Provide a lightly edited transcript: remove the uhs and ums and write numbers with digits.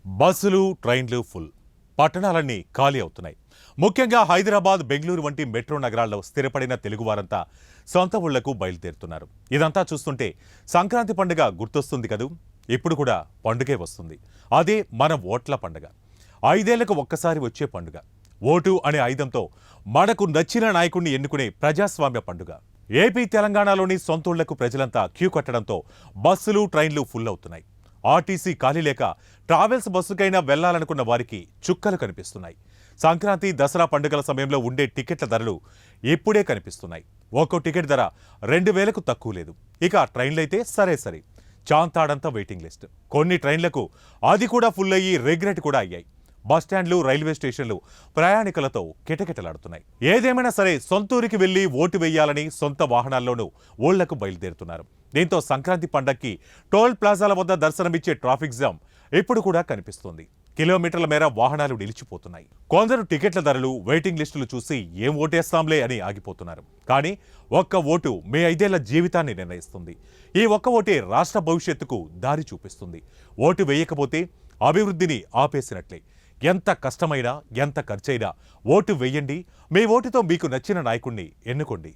బస్సులు ట్రైన్లు ఫుల్ పట్టణాలన్నీ ఖాళీ అవుతున్నాయి. ముఖ్యంగా హైదరాబాద్, బెంగళూరు వంటి మెట్రో నగరాల్లో స్థిరపడిన తెలుగువారంతా సొంత ఊళ్లకు బయలుదేరుతున్నారు. ఇదంతా చూస్తుంటే సంక్రాంతి పండుగ గుర్తొస్తుంది కదూ. ఇప్పుడు కూడా పండుగే వస్తుంది. అదే మన ఓట్ల పండుగ. 5 ఏళ్లకు ఒక్కసారి వచ్చే పండుగ. ఓటు అనే ఆయుధంతో మనకు నచ్చిన నాయకుడిని ఎన్నుకునే ప్రజాస్వామ్య పండుగ. ఏపీ, తెలంగాణలోని సొంతూళ్లకు ప్రజలంతా క్యూ కట్టడంతో బస్సులు ట్రైన్లు ఫుల్ అవుతున్నాయి. ఆర్టీసీ ఖాళీ లేక ట్రావెల్స్ బస్సుకైనా వెళ్లాలనుకున్న వారికి చుక్కలు కనిపిస్తున్నాయి. సంక్రాంతి, దసరా పండుగల సమయంలో ఉండే టికెట్ల ధరలు ఇప్పుడే కనిపిస్తున్నాయి. ఒక్కో టికెట్ ధర 2000కు తక్కువ లేదు. ఇక ట్రైన్లైతే సరే చాంతాడంతా వెయిటింగ్ లిస్ట్. కొన్ని ట్రైన్లకు అది కూడా ఫుల్ అయ్యి రిగ్రెట్ కూడా అయ్యాయి. బస్టాండ్లు, రైల్వే స్టేషన్లు ప్రయాణికులతో కిటకిటలాడుతున్నాయి. ఏదేమైనా సరే సొంతూరికి వెళ్లి ఓటు వేయాలని సొంత వాహనాల్లోనూ ఊళ్లకు బయలుదేరుతున్నారు. దీంతో సంక్రాంతి పండక్కి టోల్ ప్లాజాల వద్ద దర్శనమిచ్చే ట్రాఫిక్ జామ్ ఇప్పుడు కూడా కనిపిస్తోంది. కిలోమీటర్ల మేర వాహనాలు నిలిచిపోతున్నాయి. కొందరు టికెట్ల ధరలు, వెయిటింగ్ లిస్టులు చూసి ఏం ఓటేస్తాంలే అని ఆగిపోతున్నారు. కానీ ఒక్క ఓటు మీ 5 ఏళ్ల జీవితాన్ని నిర్ణయిస్తుంది. ఈ ఒక్క ఓటే రాష్ట్ర భవిష్యత్తుకు దారి చూపిస్తుంది. ఓటు వేయకపోతే అభివృద్ధిని ఆపేసినట్లే. ఎంత కష్టమైనా, ఎంత ఖర్చైనా ఓటు వేయండి. మీ ఓటుతో మీకు నచ్చిన నాయకుడిని ఎన్నుకోండి.